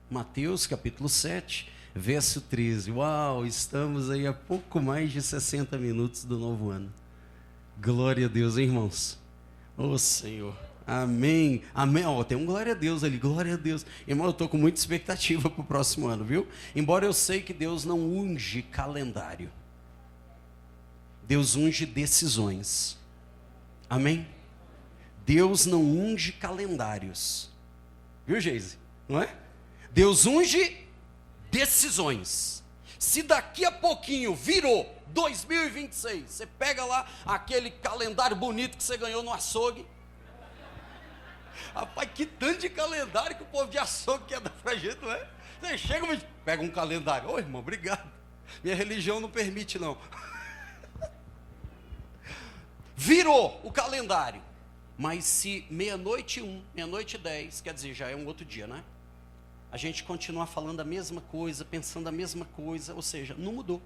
Mateus capítulo 7, verso 13. Uau, estamos aí a pouco mais de 60 minutos do novo ano. Glória a Deus, hein, irmãos? Ô Senhor, amém, amém. Ó, tem um glória a Deus ali, glória a Deus. Irmão, eu estou com muita expectativa para o próximo ano, viu? Embora eu sei que Deus não unge calendário, Deus unge decisões. Amém? Deus não unge calendários. Viu, Geise? Não é? Deus unge decisões. Se daqui a pouquinho virou 2026, você pega lá aquele calendário bonito que você ganhou no açougue. Rapaz, que tanto de calendário que o povo de açougue quer dar pra gente, não é? Você chega e pega um calendário. Ô irmão, obrigado. Minha religião não permite, não. Virou o calendário. Mas se meia-noite 1, meia-noite 10, quer dizer, já é um outro dia, né? A gente continuar falando a mesma coisa, pensando a mesma coisa, ou seja, não mudou.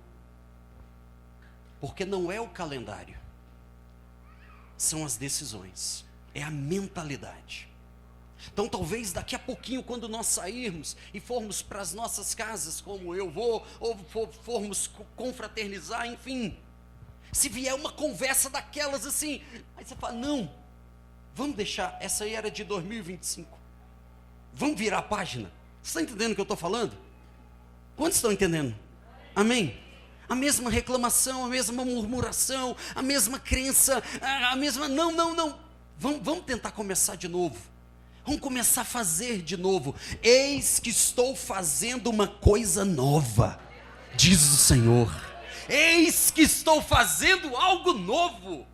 Porque não é o calendário, são as decisões, é a mentalidade. Então talvez daqui a pouquinho, quando nós sairmos e formos para as nossas casas, como eu vou, ou formos confraternizar, enfim, se vier uma conversa daquelas assim, aí você fala, não, vamos deixar, essa aí era de 2025, vamos virar a página. Você está entendendo o que eu estou falando? Quantos estão entendendo? Amém? A mesma reclamação, a mesma murmuração, a mesma crença, a mesma... Não. Vamos tentar começar de novo. Vamos começar a fazer de novo. Eis que estou fazendo uma coisa nova, diz o Senhor. Eis que estou fazendo algo novo.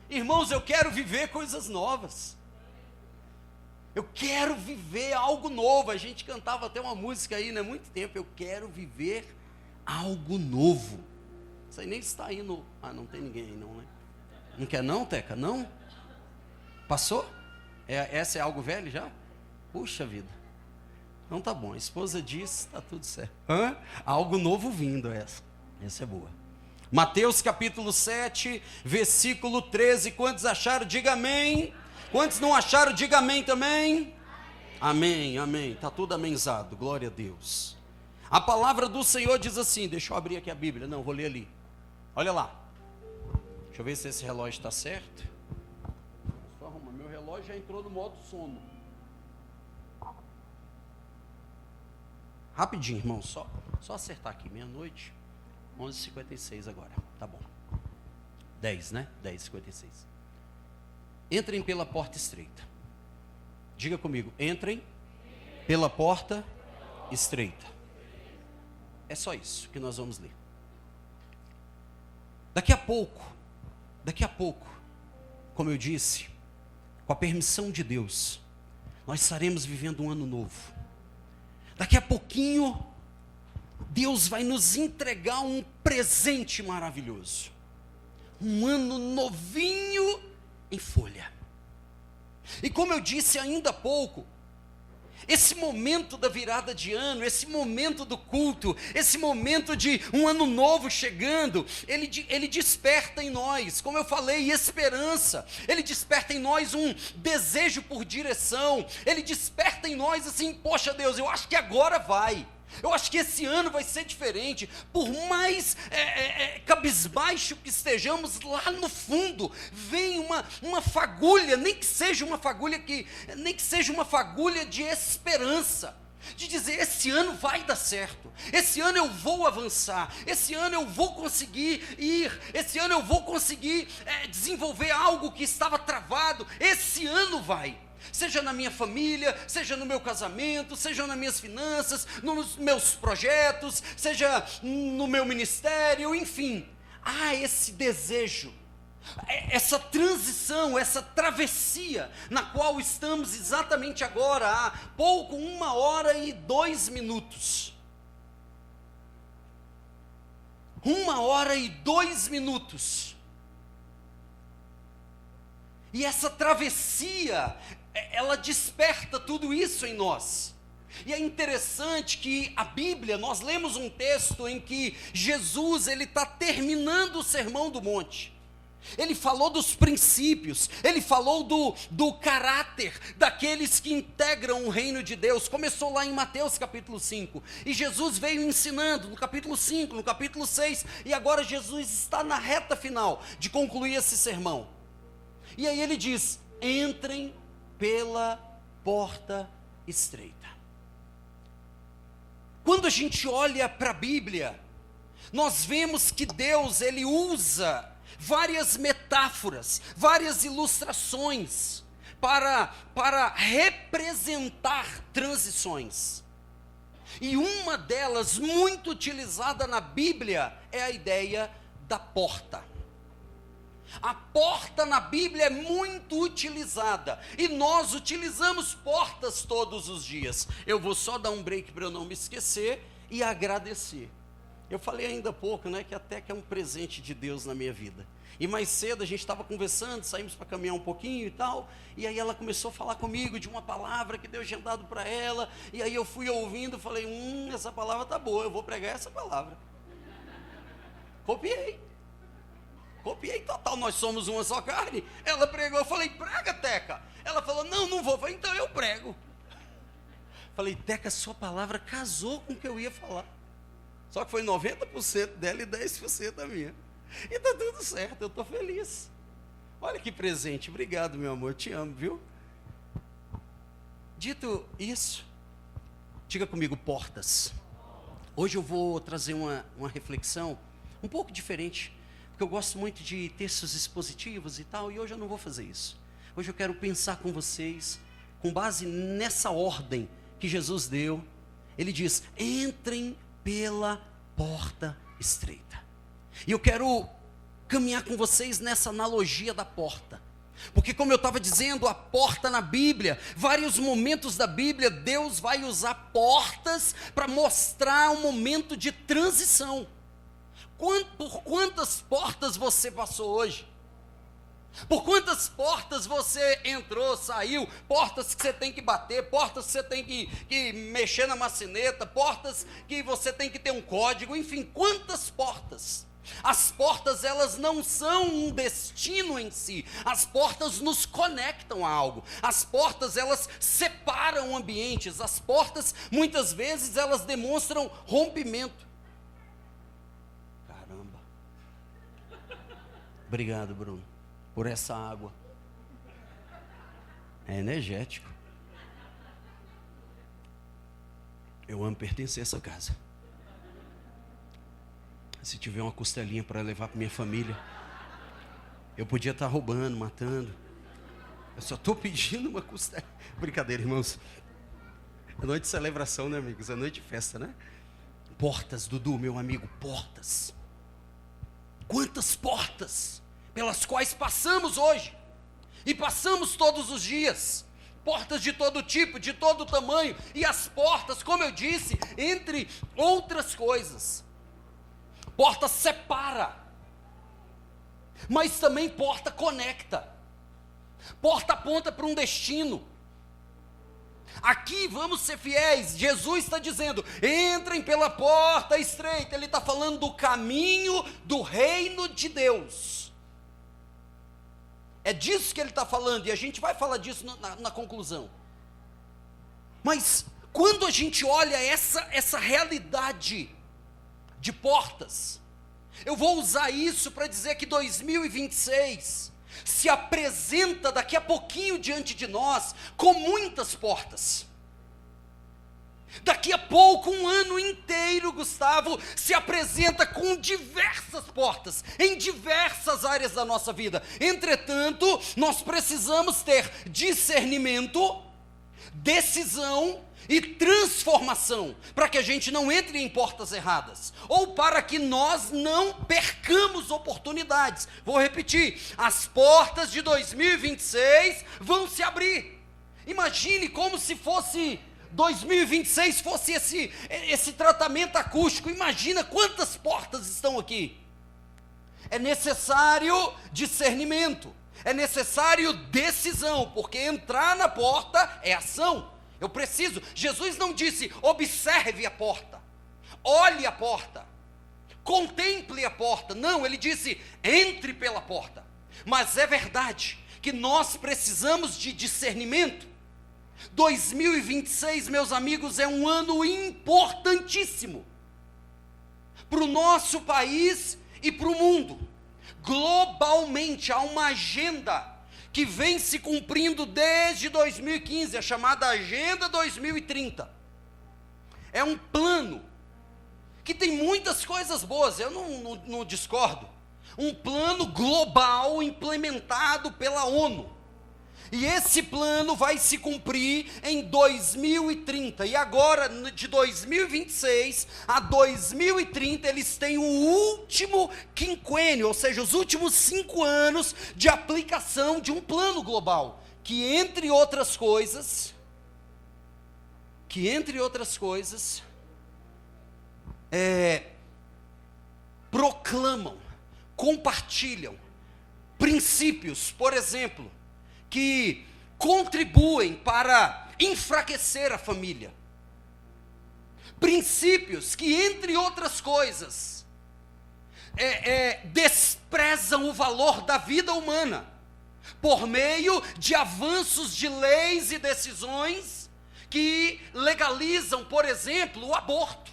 Irmãos, eu quero viver coisas novas. Eu quero viver algo novo. A gente cantava até uma música aí, né? Muito tempo. Eu quero viver algo novo. Isso aí nem está aí no... Ah, não tem ninguém aí não, né? Não quer não, Teca? Não? Passou? Essa é algo velho já? Puxa vida. Então tá bom. A esposa disse, tá tudo certo. Hã? Algo novo vindo essa. Essa é boa. Mateus capítulo 7, versículo 13. Quantos acharam? Diga amém. Quantos não acharam? Diga amém também. Amém, amém. Está tudo amenzado, glória a Deus. A palavra do Senhor diz assim, deixa eu abrir aqui a Bíblia, não, vou ler ali. Olha lá. Deixa eu ver se esse relógio está certo. Só arruma, meu relógio já entrou no modo sono. Rapidinho, irmão, só acertar aqui, meia-noite, 11h56 agora, tá bom. 10, né? 10h56. Entrem pela porta estreita. Diga comigo, entrem pela porta estreita. É só isso que nós vamos ler. Daqui a pouco, como eu disse, com a permissão de Deus, nós estaremos vivendo um ano novo. Daqui a pouquinho, Deus vai nos entregar um presente maravilhoso. Um ano novinho em folha. E como eu disse ainda há pouco, esse momento da virada de ano, esse momento do culto, esse momento de um ano novo chegando, ele desperta em nós, como eu falei, esperança, ele desperta em nós um desejo por direção, ele desperta em nós assim, poxa Deus, eu acho que agora vai. Eu acho que esse ano vai ser diferente. Por mais cabisbaixo que estejamos, lá no fundo vem uma fagulha, nem que seja uma fagulha de esperança, de dizer, esse ano vai dar certo, esse ano eu vou avançar, esse ano eu vou conseguir ir, esse ano eu vou conseguir desenvolver algo que estava travado, esse ano vai. Seja na minha família, seja no meu casamento, seja nas minhas finanças, nos meus projetos, seja no meu ministério, enfim. Há esse desejo, essa transição, essa travessia, na qual estamos exatamente agora, há pouco, 1h02. 1h02. E essa travessia, ela desperta tudo isso em nós. E é interessante que a Bíblia, nós lemos um texto em que Jesus, ele está terminando o Sermão do Monte. Ele falou dos princípios, ele falou do caráter daqueles que integram o reino de Deus. Começou lá em Mateus capítulo 5, e Jesus veio ensinando no capítulo 5, no capítulo 6, e agora Jesus está na reta final de concluir esse sermão. E aí ele diz: entrem pela porta estreita. Quando a gente olha para a Bíblia, nós vemos que Deus, ele usa várias metáforas, várias ilustrações para representar transições. E uma delas, muito utilizada na Bíblia, é a ideia da porta. A porta na Bíblia é muito utilizada, e nós utilizamos portas todos os dias. Eu vou só dar um break para eu não me esquecer e agradecer. Eu falei ainda há pouco, né, que até que é um presente de Deus na minha vida. E mais cedo a gente estava conversando, saímos para caminhar um pouquinho e tal, e aí ela começou a falar comigo de uma palavra que Deus tinha dado para ela, e aí eu fui ouvindo, falei, essa palavra tá boa, eu vou pregar essa palavra. Copiei total, nós somos uma só carne. Ela pregou, eu falei, prega, Teca. Ela falou, não vou. Eu falei, então eu prego. Falei, Teca, sua palavra casou com o que eu ia falar. Só que foi 90% dela e 10% da minha. E tá tudo certo, eu estou feliz. Olha que presente, obrigado, meu amor, te amo, viu? Dito isso, diga comigo, portas. Hoje eu vou trazer uma reflexão um pouco diferente, porque eu gosto muito de textos expositivos e tal, e hoje eu não vou fazer isso. Hoje eu quero pensar com vocês, com base nessa ordem que Jesus deu. Ele diz, entrem pela porta estreita. E eu quero caminhar com vocês nessa analogia da porta. Porque como eu estava dizendo, a porta na Bíblia, vários momentos da Bíblia, Deus vai usar portas para mostrar um momento de transição. Por quantas portas você passou hoje? Por quantas portas você entrou, saiu? Portas que você tem que bater, portas que você tem que mexer na maçaneta, portas que você tem que ter um código, enfim, quantas portas? As portas, elas não são um destino em si, as portas nos conectam a algo, as portas, elas separam ambientes, as portas, muitas vezes, elas demonstram rompimento. Caramba! Obrigado, Bruno, por essa água, é energético. Eu amo pertencer a essa casa. Se tiver uma costelinha para levar para minha família, eu podia estar roubando, matando. Eu só estou pedindo uma costela. Brincadeira, irmãos. É noite de celebração, né, amigos? É noite de festa, né? Portas, Dudu, meu amigo, portas. Quantas portas pelas quais passamos hoje, e passamos todos os dias. Portas de todo tipo, de todo tamanho. E as portas, como eu disse, entre outras coisas, porta separa, mas também porta conecta. Porta aponta para um destino. Aqui vamos ser fiéis. Jesus está dizendo, entrem pela porta estreita. Ele está falando do caminho do reino de Deus. É disso que ele está falando, e a gente vai falar disso na conclusão. Mas quando a gente olha essa realidade de portas, eu vou usar isso para dizer que 2026 se apresenta daqui a pouquinho diante de nós com muitas portas. Daqui a pouco, um ano inteiro, Gustavo, se apresenta com diversas portas, em diversas áreas da nossa vida. Entretanto, nós precisamos ter discernimento, decisão e transformação, para que a gente não entre em portas erradas, ou para que nós não percamos oportunidades. Vou repetir, as portas de 2026 vão se abrir. Imagine como se fosse 2026 fosse esse tratamento acústico. Imagina quantas portas estão aqui. É necessário discernimento, é necessário decisão, porque entrar na porta é ação. Eu preciso. Jesus não disse, observe a porta, olhe a porta, contemple a porta. Não, ele disse, entre pela porta. Mas é verdade que nós precisamos de discernimento. 2026, meus amigos, é um ano importantíssimo para o nosso país e para o mundo. Globalmente, há uma agenda que vem se cumprindo desde 2015, a chamada Agenda 2030. É um plano que tem muitas coisas boas, eu não discordo. Um plano global implementado pela ONU. E esse plano vai se cumprir em 2030. E agora, de 2026 a 2030, eles têm o último quinquênio, ou seja, os últimos 5 anos de aplicação de um plano global, que entre outras coisas, proclamam, compartilham princípios, por exemplo, que contribuem para enfraquecer a família. Princípios que, entre outras coisas, desprezam o valor da vida humana, por meio de avanços de leis e decisões que legalizam, por exemplo, o aborto.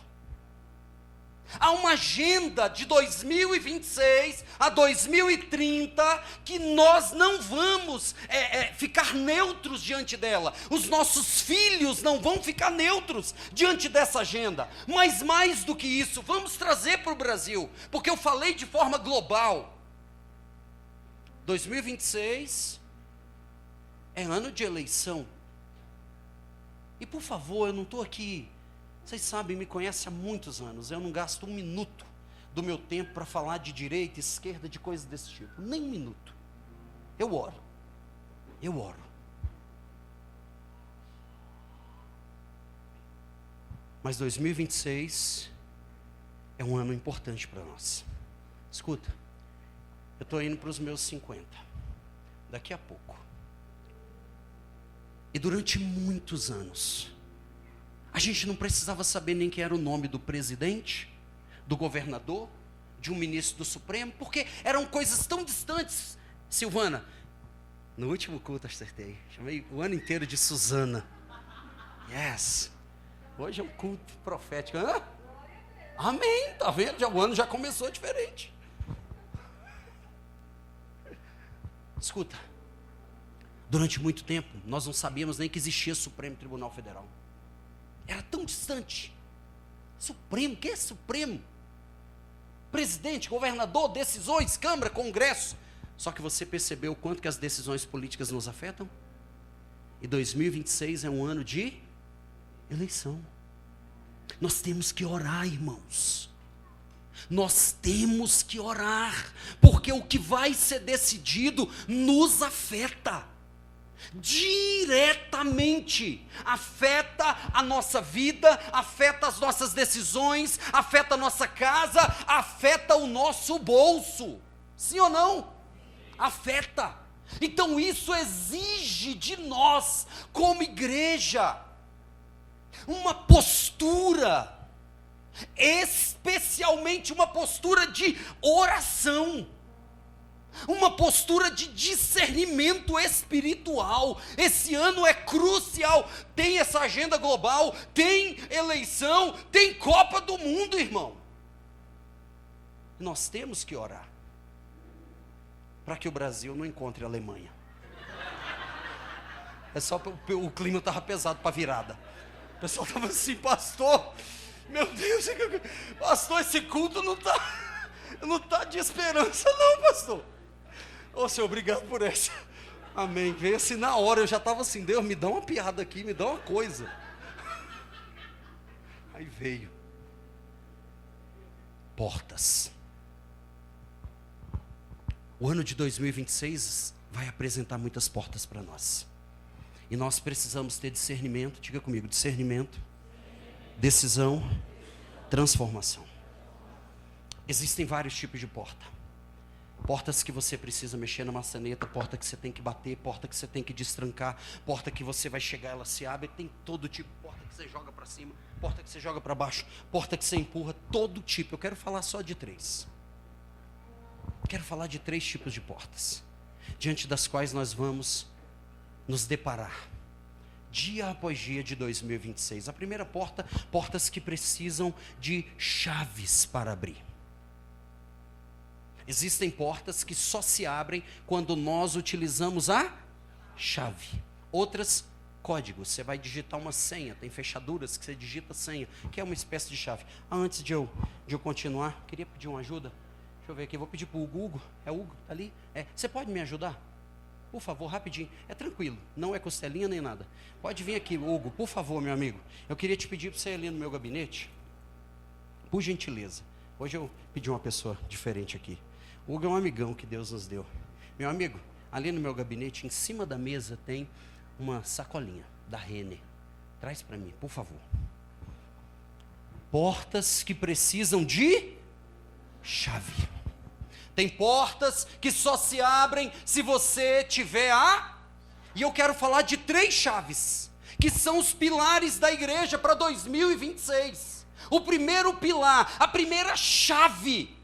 Há uma agenda de 2026 a 2030 que nós não vamos ficar neutros diante dela. Os nossos filhos não vão ficar neutros diante dessa agenda. Mas mais do que isso, vamos trazer para o Brasil, porque eu falei de forma global. 2026 é ano de eleição. E por favor, eu não estou aqui... Vocês sabem, me conhecem há muitos anos, eu não gasto 1 minuto do meu tempo para falar de direita, esquerda, de coisas desse tipo, nem 1 minuto. Eu oro. Mas 2026 é um ano importante para nós. Escuta, eu estou indo para os meus 50, daqui a pouco. E durante muitos anos, a gente não precisava saber nem quem era o nome do presidente, do governador, de um ministro do Supremo, porque eram coisas tão distantes. Silvana, no último culto acertei, chamei o ano inteiro de Suzana. Yes, hoje é um culto profético. Hã? Amém, tá vendo? O ano já começou diferente. Escuta, durante muito tempo, nós não sabíamos nem que existia Supremo Tribunal Federal. Era tão distante. Supremo, o que é Supremo? Presidente, governador, decisões, Câmara, Congresso. Só que você percebeu o quanto que as decisões políticas nos afetam? E 2026 é um ano de eleição. Nós temos que orar, irmãos. Nós temos que orar, porque o que vai ser decidido nos afeta. Diretamente afeta a nossa vida, afeta as nossas decisões, afeta a nossa casa, afeta o nosso bolso. Sim ou não? Afeta. Então isso exige de nós, como igreja, uma postura, especialmente uma postura de oração. Uma postura de discernimento espiritual. Esse ano é crucial. Tem essa agenda global, tem eleição, tem Copa do Mundo, irmão. Nós temos que orar para que o Brasil não encontre a Alemanha. É só o clima estava pesado para virada. O pessoal estava assim, pastor, meu Deus, pastor, esse culto não está de esperança não, pastor. Ô Senhor, obrigado por essa. Amém. Veio assim na hora, eu já estava assim, Deus, me dá uma piada aqui, me dá uma coisa. Aí veio. Portas. O ano de 2026 vai apresentar muitas portas para nós. E nós precisamos ter discernimento, diga comigo, discernimento, decisão, transformação. Existem vários tipos de porta. Portas que você precisa mexer na maçaneta, porta que você tem que bater, porta que você tem que destrancar, porta que você vai chegar, ela se abre, tem todo tipo, porta que você joga para cima, porta que você joga para baixo, porta que você empurra, todo tipo. Eu quero falar só de 3. Quero falar de 3 tipos de portas. diante das quais nós vamos nos deparar, dia após dia de 2026. A primeira porta, portas que precisam de chaves para abrir. Existem portas que só se abrem quando nós utilizamos a chave. Outras, códigos. Você vai digitar uma senha, tem fechaduras que você digita senha, que é uma espécie de chave. Antes de eu continuar, queria pedir uma ajuda. Deixa eu ver aqui, vou pedir para o Hugo. É o Hugo? Tá ali? Você pode me ajudar? Por favor, rapidinho. É tranquilo, não é costelinha nem nada. Pode vir aqui, Hugo, por favor, meu amigo. Eu queria te pedir para você ir ali no meu gabinete. Por gentileza. Hoje eu pedi uma pessoa diferente aqui. O Hugo é um amigão que Deus nos deu. Meu amigo, ali no meu gabinete, em cima da mesa, tem uma sacolinha da Renner. Traz para mim, por favor. Portas que precisam de chave. Tem portas que só se abrem se você tiver E eu quero falar de 3 chaves, que são os pilares da igreja para 2026. O primeiro pilar, a primeira chave,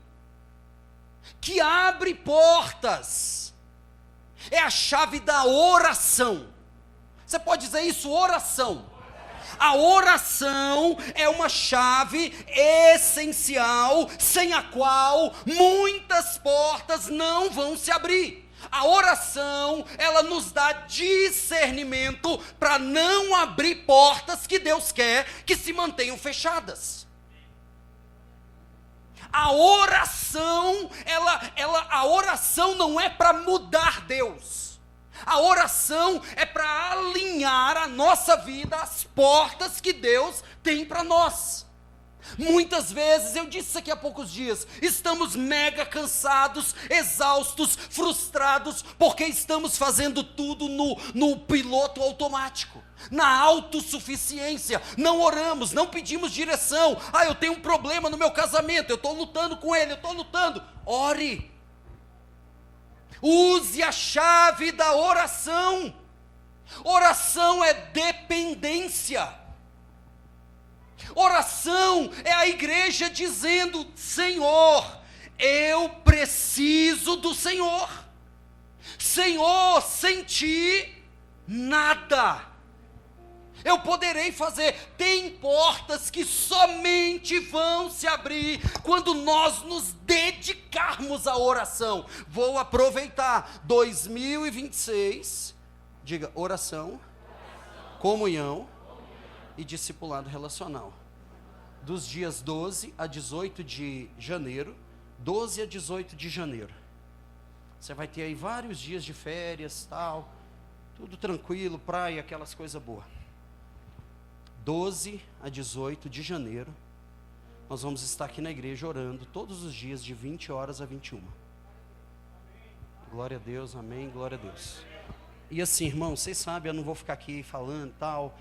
que abre portas, é a chave da oração. Você pode dizer isso? Oração. A oração é uma chave essencial, sem a qual muitas portas não vão se abrir. A oração, ela nos dá discernimento para não abrir portas que Deus quer que se mantenham fechadas. A oração, a oração não é para mudar Deus. A oração é para alinhar a nossa vida às portas que Deus tem para nós. Muitas vezes, eu disse isso aqui há poucos dias, estamos mega cansados, exaustos, frustrados, porque estamos fazendo tudo no piloto automático, na autossuficiência. Não oramos, não pedimos direção. Eu tenho um problema no meu casamento, eu estou lutando com ele, Ore. Use a chave da oração. Oração é dependência. Oração é a igreja dizendo: Senhor, eu preciso do Senhor. Senhor, sem ti, nada eu poderei fazer. Tem portas que somente vão se abrir quando nós nos dedicarmos à oração. Vou aproveitar 2026, diga oração, comunhão e discipulado relacional. Dos dias 12 a 18 de janeiro, 12 a 18 de janeiro. Você vai ter aí vários dias de férias, tal, tudo tranquilo, praia, aquelas coisas boas. 12 a 18 de janeiro, nós vamos estar aqui na igreja orando todos os dias de 20 horas a 21. Glória a Deus, amém, glória a Deus. E assim, irmão, vocês sabem, eu não vou ficar aqui falando tal.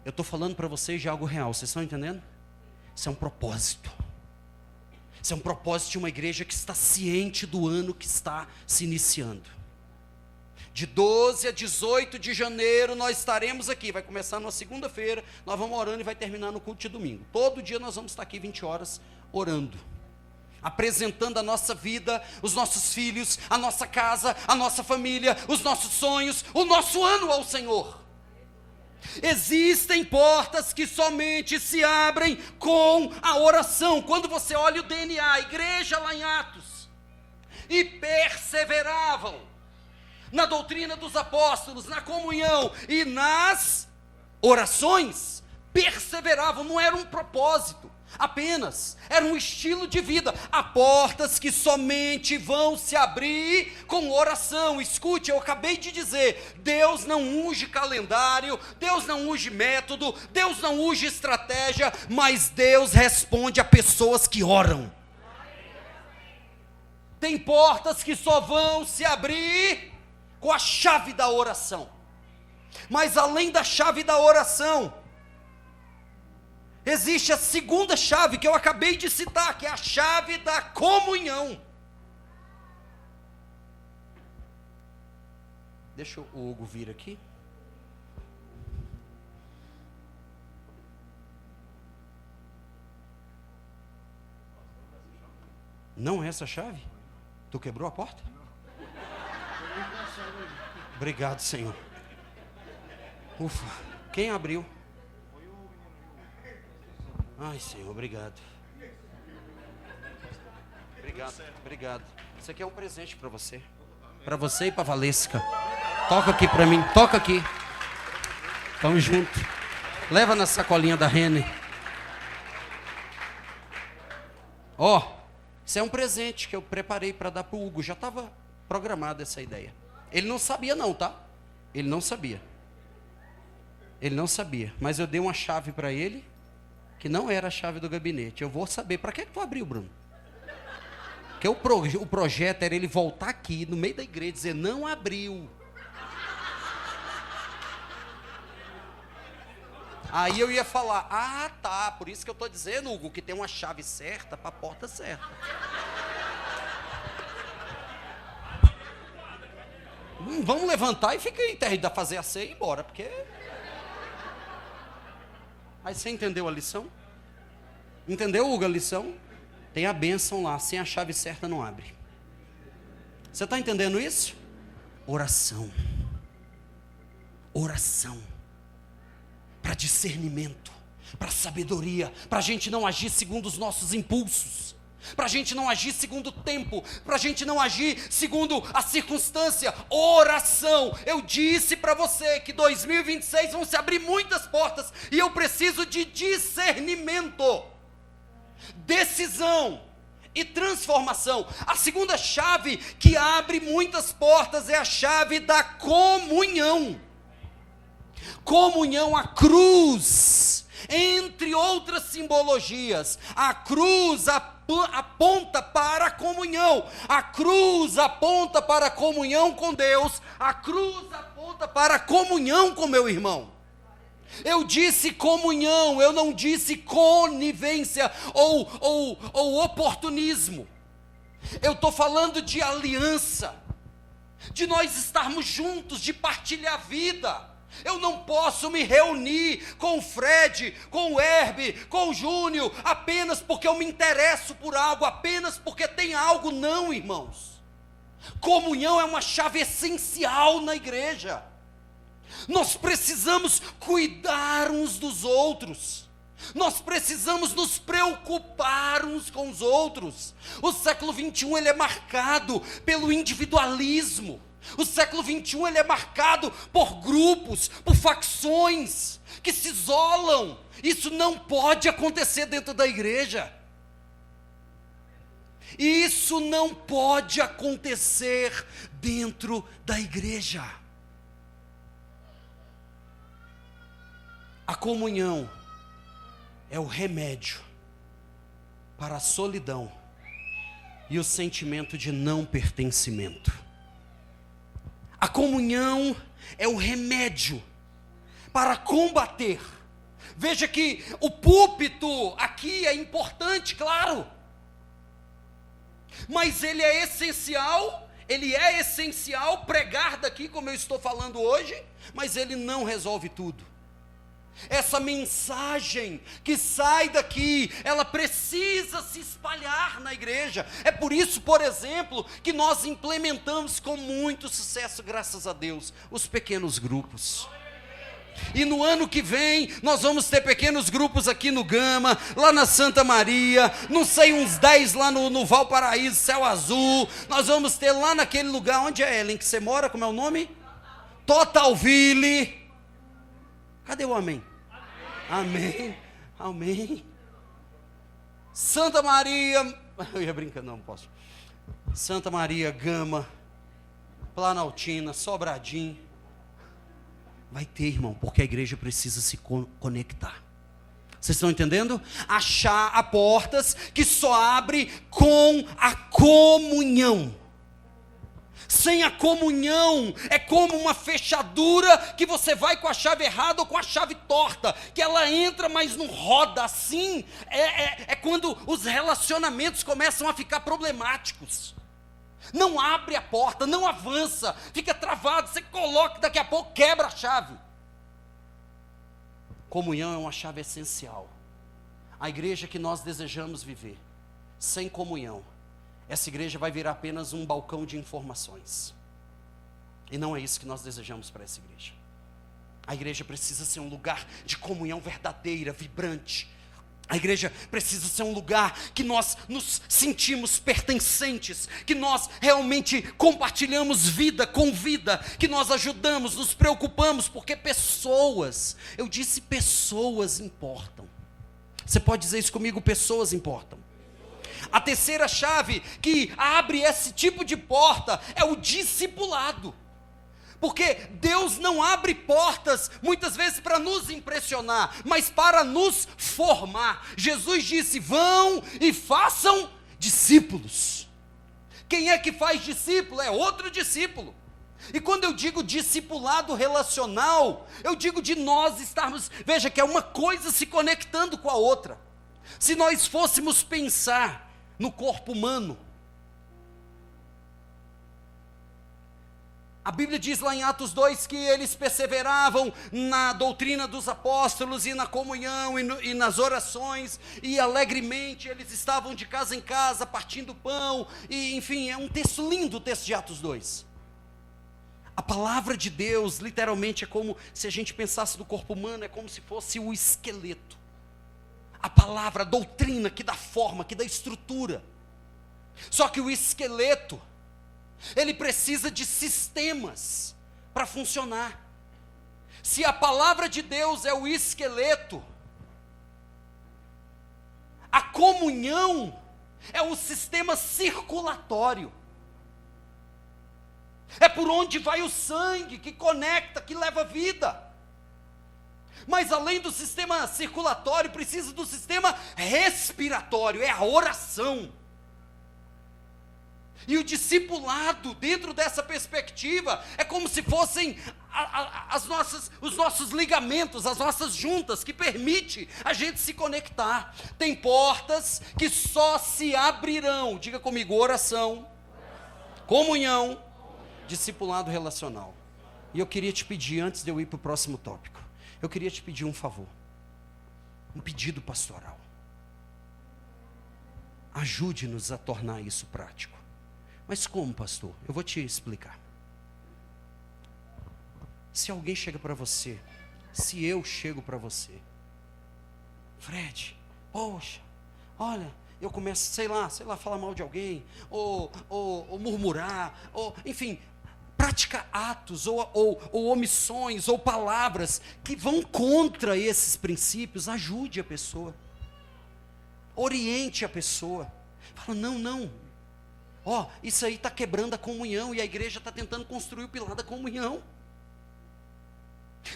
Eu estou falando para vocês de algo real, vocês estão entendendo? Isso é um propósito. Isso é um propósito de uma igreja que está ciente do ano que está se iniciando. De 12 a 18 de janeiro nós estaremos aqui, vai começar numa segunda-feira, nós vamos orando e vai terminar no culto de domingo. Todo dia nós vamos estar aqui 20 horas orando, apresentando a nossa vida, os nossos filhos, a nossa casa, a nossa família, os nossos sonhos, o nosso ano ao Senhor. Existem portas que somente se abrem com a oração. Quando você olha o DNA, a igreja lá em Atos, e perseveravam na doutrina dos apóstolos, na comunhão e nas orações, perseveravam. Não era um propósito apenas, era um estilo de vida. Há portas que somente vão se abrir com oração. Escute, eu acabei de dizer, Deus não unge calendário, Deus não unge método, Deus não unge estratégia, mas Deus responde a pessoas que oram. Tem portas que só vão se abrir com a chave da oração. Mas além da chave da oração, existe a segunda chave que eu acabei de citar, que é a chave da comunhão. Deixa o Hugo vir aqui. Não é essa chave? Tu quebrou a porta? Obrigado, Senhor. Ufa, quem abriu? Ai, Senhor, obrigado. Obrigado. Isso aqui é um presente para você. Para você e para Valesca. Toca aqui para mim, toca aqui. Tamo junto. Leva na sacolinha da Rene. Ó, isso é um presente que eu preparei para dar pro Hugo. Já estava programada essa ideia. Ele não sabia não, tá? Ele não sabia. Mas eu dei uma chave para ele, que não era a chave do gabinete. Eu vou saber, para que tu abriu, Bruno? Porque o projeto era ele voltar aqui, no meio da igreja, e dizer, não abriu. Aí eu ia falar, ah tá, por isso que eu estou dizendo, Hugo, que tem uma chave certa para a porta certa. Vamos levantar e fica aí, da fazer a ceia e ir embora, porque... Aí você entendeu a lição? Entendeu, Hugo, a lição? Tem a bênção lá, sem a chave certa não abre. Você está entendendo isso? Oração. Para discernimento, para sabedoria, para a gente não agir segundo os nossos impulsos, para a gente não agir segundo o tempo, para a gente não agir segundo a circunstância. Oração. Eu disse para você que 2026 vão se abrir muitas portas e eu preciso de discernimento, decisão e transformação. A segunda chave que abre muitas portas é a chave da comunhão. Comunhão, a cruz, entre outras simbologias. A cruz aponta para a comunhão. A cruz aponta para a comunhão com Deus. A cruz aponta para a comunhão com meu irmão. Eu disse comunhão, eu não disse conivência ou oportunismo. Eu estou falando de aliança, de nós estarmos juntos, de partilhar a vida. Eu não posso me reunir com o Fred, com o Herbe, com o Júnior, apenas porque eu me interesso por algo, apenas porque tem algo. Não, irmãos. Comunhão é uma chave essencial na igreja. Nós precisamos cuidar uns dos outros. Nós precisamos nos preocupar uns com os outros. O século 21 ele é marcado pelo individualismo. O século 21 ele é marcado por grupos, por facções que se isolam. Isso não pode acontecer dentro da igreja. Isso não pode acontecer dentro da igreja. A comunhão é o remédio para a solidão e o sentimento de não pertencimento. A comunhão é o remédio para combater. Veja que o púlpito aqui é importante, claro, mas ele é essencial pregar daqui como eu estou falando hoje, mas ele não resolve tudo. Essa mensagem que sai daqui, ela precisa se espalhar na igreja. É por isso, por exemplo, que nós implementamos com muito sucesso, graças a Deus, os pequenos grupos. E no ano que vem, nós vamos ter pequenos grupos aqui no Gama, lá na Santa Maria, não sei, uns 10 lá no Valparaíso, Céu Azul. Nós vamos ter lá naquele lugar, onde é, Ellen, que você mora, como é o nome? Totalville. Cadê o amém? Amém, amém. Santa Maria, eu ia brincando, não posso. Santa Maria, Gama, Planaltina, Sobradinho. Vai ter, irmão, porque a igreja precisa se conectar. Vocês estão entendendo? Há portas que só abre com a comunhão. Sem a comunhão, é como uma fechadura que você vai com a chave errada ou com a chave torta, que ela entra, mas não roda. Assim é quando os relacionamentos começam a ficar problemáticos. Não abre a porta, não avança, fica travado, você coloca, daqui a pouco quebra a chave. Comunhão é uma chave essencial. A igreja que nós desejamos viver, sem comunhão, essa igreja vai virar apenas um balcão de informações. E não é isso que nós desejamos para essa igreja. A igreja precisa ser um lugar de comunhão verdadeira, vibrante. A igreja precisa ser um lugar que nós nos sentimos pertencentes, que nós realmente compartilhamos vida com vida, que nós ajudamos, nos preocupamos, porque pessoas, eu disse pessoas importam. Você pode dizer isso comigo? Pessoas importam. A terceira chave que abre esse tipo de porta é o discipulado. Porque Deus não abre portas, muitas vezes para nos impressionar, mas para nos formar. Jesus disse, vão e façam discípulos. Quem é que faz discípulo? É outro discípulo. E quando eu digo discipulado relacional, eu digo de nós estarmos, veja que é uma coisa se conectando com a outra. Se nós fôssemos pensar no corpo humano, a Bíblia diz lá em Atos 2 que eles perseveravam na doutrina dos apóstolos e na comunhão e nas orações, e alegremente eles estavam de casa em casa partindo pão, e enfim, é um texto lindo o texto de Atos 2. A palavra de Deus literalmente é como se a gente pensasse no corpo humano, é como se fosse o esqueleto. A palavra, a doutrina que dá forma, que dá estrutura. Só que o esqueleto, ele precisa de sistemas para funcionar. Se a palavra de Deus é o esqueleto, a comunhão é o sistema circulatório. É por onde vai o sangue, que conecta, que leva vida. Mas além do sistema circulatório, precisa do sistema respiratório, é a oração. E o discipulado, dentro dessa perspectiva, é como se fossem os nossos ligamentos, as nossas juntas, que permite a gente se conectar. Tem portas que só se abrirão, diga comigo, oração, comunhão, discipulado relacional. E eu queria te pedir, antes de eu ir para o próximo tópico, eu queria te pedir um favor, um pedido pastoral. Ajude-nos a tornar isso prático. Mas como, pastor? Eu vou te explicar. Se alguém chega para você, se eu chego para você, Fred, poxa, olha, eu começo, sei lá, falar mal de alguém, ou murmurar, ou, enfim, praticar atos, ou omissões, ou palavras que vão contra esses princípios. Ajude a pessoa, oriente a pessoa. Fala, não, isso aí está quebrando a comunhão, e a igreja está tentando construir o pilar da comunhão.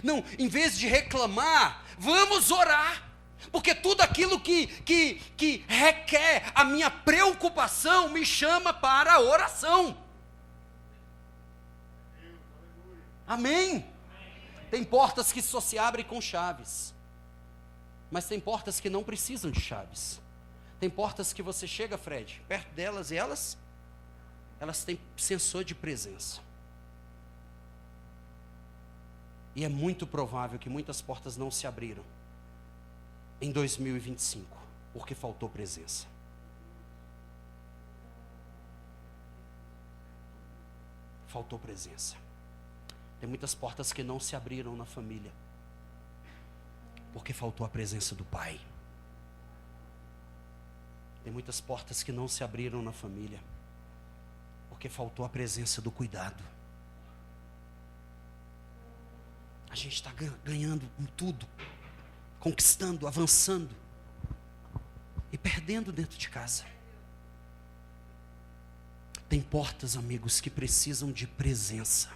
Não, em vez de reclamar, vamos orar, porque tudo aquilo que requer a minha preocupação me chama para a oração. Amém? Tem portas que só se abrem com chaves, mas tem portas que não precisam de chaves. Tem portas que você chega, Fred, perto delas, e elas têm sensor de presença. E é muito provável que muitas portas não se abriram em 2025, porque faltou presença. Faltou presença. Tem muitas portas que não se abriram na família, porque faltou a presença do pai. Tem muitas portas que não se abriram na família, porque faltou a presença do cuidado. A gente está ganhando em tudo, conquistando, avançando, e perdendo dentro de casa. Tem portas, amigos, que precisam de presença.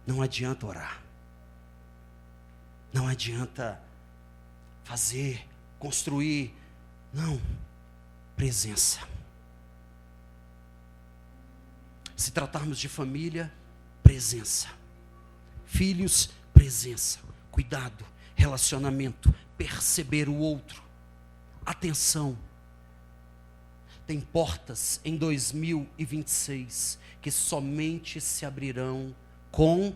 Não adianta orar, não adianta fazer, construir, não, presença. Se tratarmos de família, presença. Filhos, presença. Cuidado, relacionamento, perceber o outro. Atenção. Tem portas em 2026 que somente se abrirão com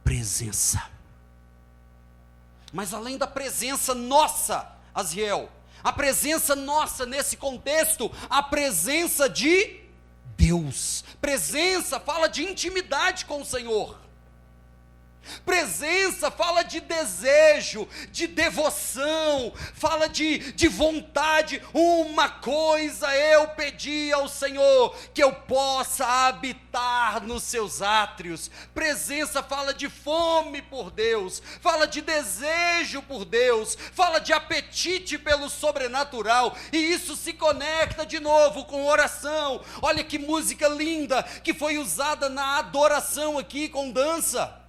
presença. Mas além da presença nossa, Aziel, a presença nossa nesse contexto, a presença de Deus. Presença fala de intimidade com o Senhor. Presença fala de desejo, de devoção, fala de vontade. Uma coisa eu pedi ao Senhor, que eu possa habitar nos seus átrios. Presença fala de fome por Deus, fala de desejo por Deus, fala de apetite pelo sobrenatural, e isso se conecta de novo com oração. Olha que música linda que foi usada na adoração aqui com dança,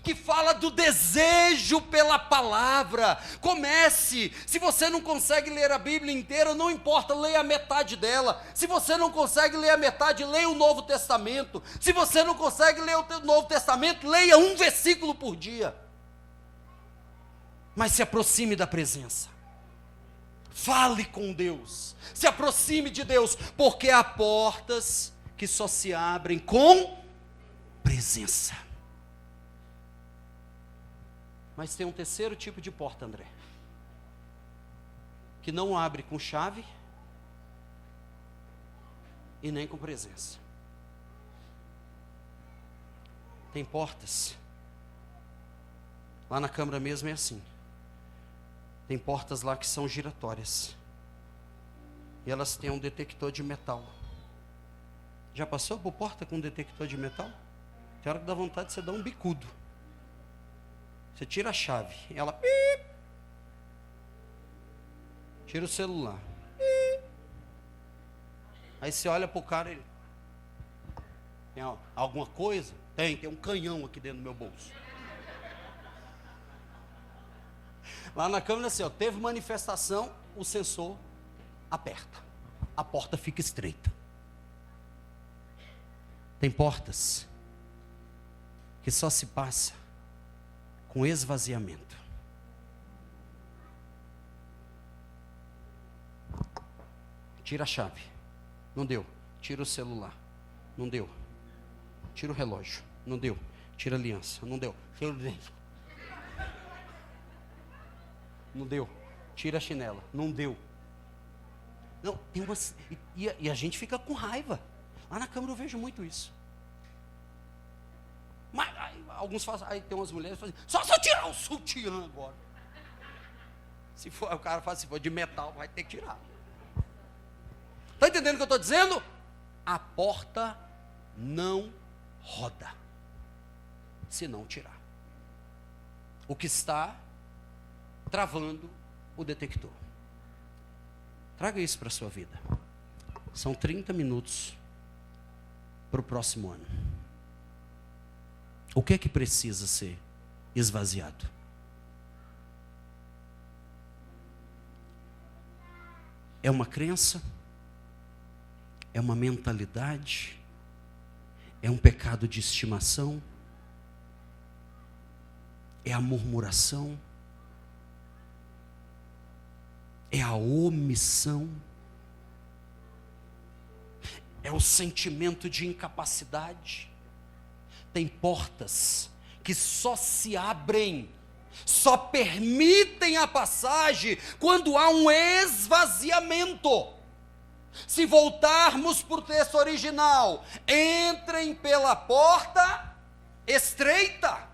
que fala do desejo pela palavra. Comece, se você não consegue ler a Bíblia inteira, não importa, leia a metade dela. Se você não consegue ler a metade, leia o Novo Testamento. Se você não consegue ler o Novo Testamento, leia um versículo por dia. Mas se aproxime da presença, fale com Deus, se aproxime de Deus, porque há portas que só se abrem com presença. Mas tem um terceiro tipo de porta, André, que não abre com chave e nem com presença. Tem portas, lá na Câmara mesmo é assim, tem portas lá que são giratórias, e elas têm um detector de metal. Já passou por porta com detector de metal? Tem hora que dá vontade de você dar um bicudo. Você tira a chave, ela tira o celular. Aí você olha pro cara, ele tem alguma coisa? Tem um canhão aqui dentro do meu bolso. Lá na câmera assim, teve manifestação, o sensor aperta, a porta fica estreita. Tem portas que só se passa com esvaziamento. Tira a chave, não deu. Tira o celular, não deu. Tira o relógio, não deu. Tira a aliança, não deu. Tira o dente, não deu. Tira a chinela, não deu. Não, tem umas, e a gente fica com raiva. Lá na Câmara eu vejo muito isso. Mas alguns fazem, aí tem umas mulheres que fazem, só tirar o sutiã agora. Se for, o cara fala, se for de metal, vai ter que tirar. Está entendendo o que eu estou dizendo? A porta não roda se não tirar. O que está travando o detector. Traga isso para a sua vida. São 30 minutos para o próximo ano. O que é que precisa ser esvaziado? É uma crença? É uma mentalidade? É um pecado de estimação? É a murmuração? É a omissão? É o sentimento de incapacidade? Tem portas que só se abrem, só permitem a passagem quando há um esvaziamento. Se voltarmos para o texto original, entrem pela porta estreita.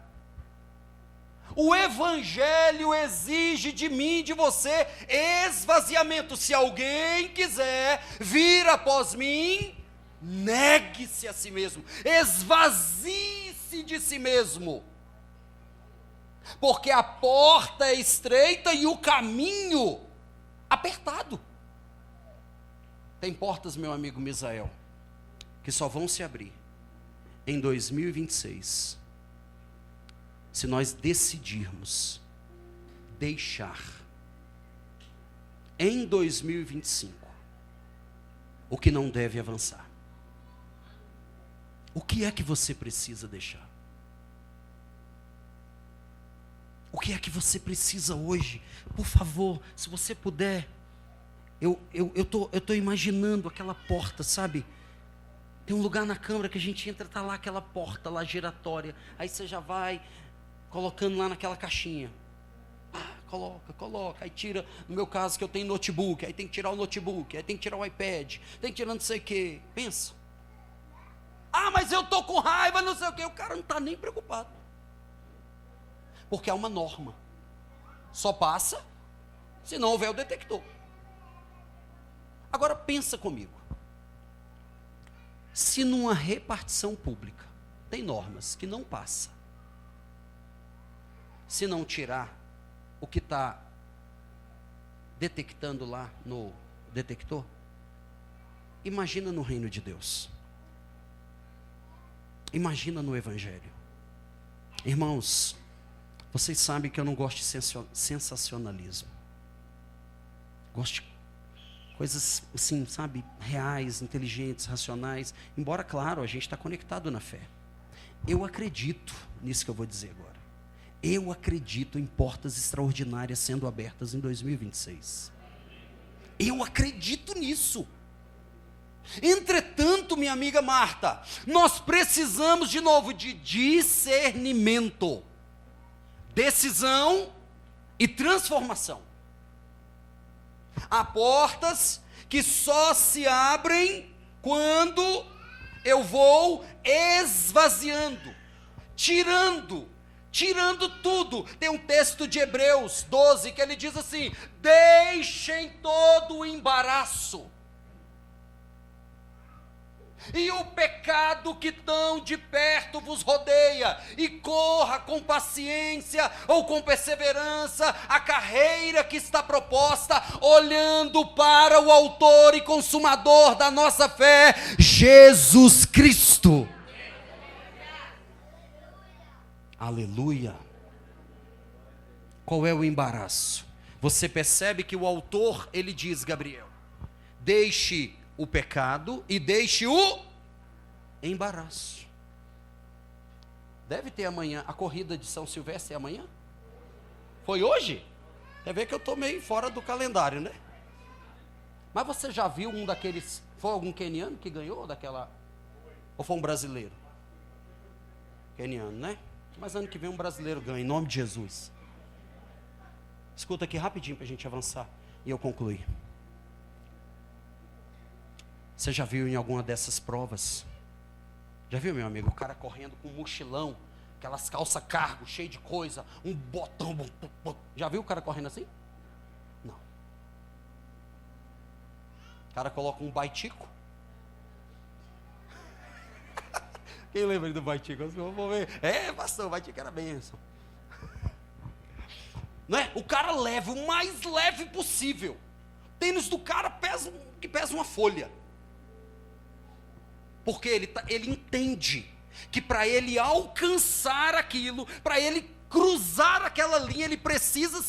O Evangelho exige de mim e de você esvaziamento. Se alguém quiser vir após mim, negue-se a si mesmo, esvazie-se de si mesmo, porque a porta é estreita e o caminho apertado. Tem portas, meu amigo Misael, que só vão se abrir em 2026, se nós decidirmos deixar em 2025 o que não deve avançar. O que é que você precisa deixar? O que é que você precisa hoje? Por favor, se você puder. Eu tô imaginando aquela porta, sabe? Tem um lugar na Câmara que a gente entra, tá lá aquela porta lá giratória. Aí você já vai colocando lá naquela caixinha. Coloca. Aí tira, no meu caso que eu tenho notebook, aí tem que tirar o notebook, aí tem que tirar o iPad, tem que tirar não sei o quê. Pensa. Ah, mas eu estou com raiva, não sei o quê. O cara não está nem preocupado. Porque há uma norma. Só passa se não houver o detector. Agora pensa comigo. Se numa repartição pública tem normas que não passa, se não tirar o que está detectando lá no detector, imagina no reino de Deus. Imagina no Evangelho. Irmãos, vocês sabem que eu não gosto de sensacionalismo. Gosto de coisas assim, sabe, reais, inteligentes, racionais. Embora, claro, a gente está conectado na fé. Eu acredito nisso que eu vou dizer agora. Eu acredito em portas extraordinárias sendo abertas em 2026. Eu acredito nisso. Entretanto, minha amiga Marta, nós precisamos de novo de discernimento, decisão e transformação. Há portas que só se abrem quando eu vou esvaziando, tirando tudo. Tem um texto de Hebreus 12 que ele diz assim: deixem todo o embaraço e o pecado que tão de perto vos rodeia, e corra com paciência ou com perseverança a carreira que está proposta, olhando para o autor e consumador da nossa fé, Jesus Cristo. Aleluia. Qual é o embaraço? Você percebe que o autor, ele diz, Gabriel, deixe o pecado e deixe o embaraço. Deve ter amanhã, a corrida de São Silvestre é amanhã? Foi hoje? Quer ver que eu estou meio fora do calendário, né? Mas você já viu um daqueles, foi algum queniano que ganhou daquela, ou foi um brasileiro? Queniano, né? Mas ano que vem um brasileiro ganha, em nome de Jesus. Escuta aqui rapidinho para a gente avançar e eu concluir. Você já viu em alguma dessas provas? Já viu, meu amigo, o cara correndo com um mochilão, aquelas calças cargo, cheio de coisa, um botão. Já viu o cara correndo assim? Não. O cara coloca um baitico. Quem lembra aí do baitico? Vou ver. Pastor, o baitico era bênção. Não é? O cara leva o mais leve possível. O tênis do cara pesa uma folha. Porque ele entende que para ele alcançar aquilo, para ele cruzar aquela linha, ele precisa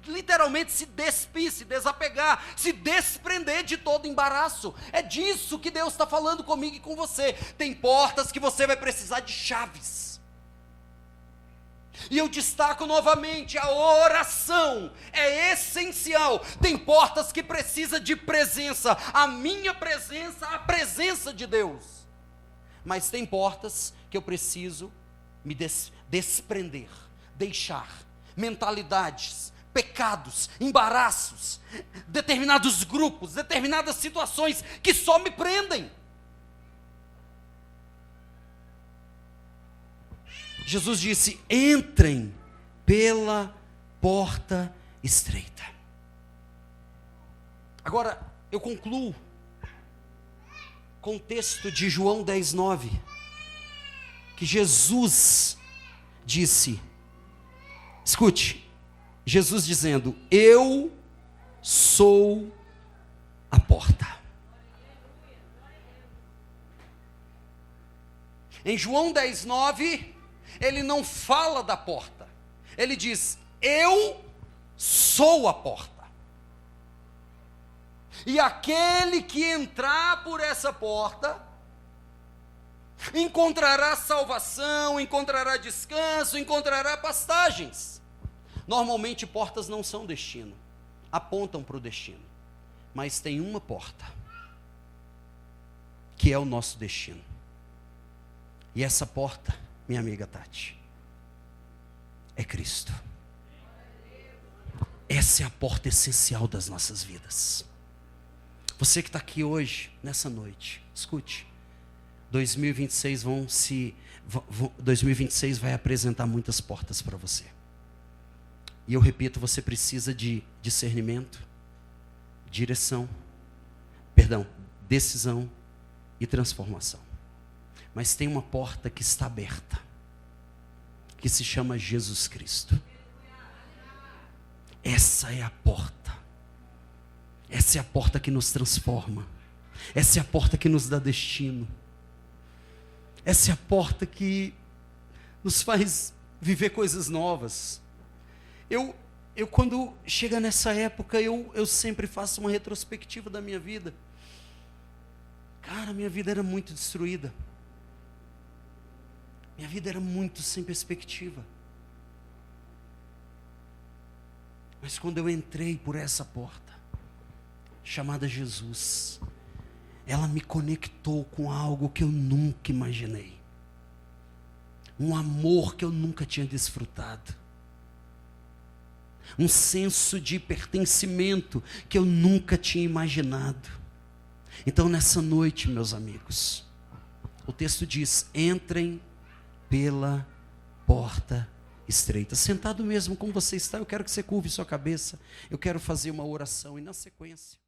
literalmente se despir, se desapegar, se desprender de todo embaraço. É disso que Deus está falando comigo e com você. Tem portas que você vai precisar de chaves. E eu destaco novamente, a oração é essencial. Tem portas que precisam de presença, a minha presença, a presença de Deus. Mas tem portas que eu preciso me desprender, deixar, mentalidades, pecados, embaraços, determinados grupos, determinadas situações que só me prendem. Jesus disse: entrem pela porta estreita. Agora, eu concluo com o texto de João 10:9, que Jesus disse, escute, Jesus dizendo: eu sou a porta. Em João 10:9, ele não fala da porta, ele diz: eu sou a porta. E aquele que entrar por essa porta encontrará salvação, encontrará descanso, encontrará pastagens. Normalmente portas não são destino, apontam para o destino, mas tem uma porta que é o nosso destino. E essa porta, minha amiga Tati, é Cristo. Essa é a porta essencial das nossas vidas. Você que está aqui hoje, nessa noite, escute, 2026 2026 vai apresentar muitas portas para você. E eu repito, você precisa de discernimento, decisão e transformação. Mas tem uma porta que está aberta, que se chama Jesus Cristo. Essa é a porta. Essa é a porta que nos transforma. Essa é a porta que nos dá destino. Essa é a porta que nos faz viver coisas novas. Eu quando chega nessa época, eu sempre faço uma retrospectiva da minha vida. Cara, minha vida era muito destruída. Minha vida era muito sem perspectiva. Mas quando eu entrei por essa porta, chamada Jesus, ela me conectou com algo que eu nunca imaginei. Um amor que eu nunca tinha desfrutado. Um senso de pertencimento que eu nunca tinha imaginado. Então nessa noite, meus amigos, o texto diz: entrem pela porta estreita. Sentado mesmo como você está, eu quero que você curve sua cabeça. Eu quero fazer uma oração e na sequência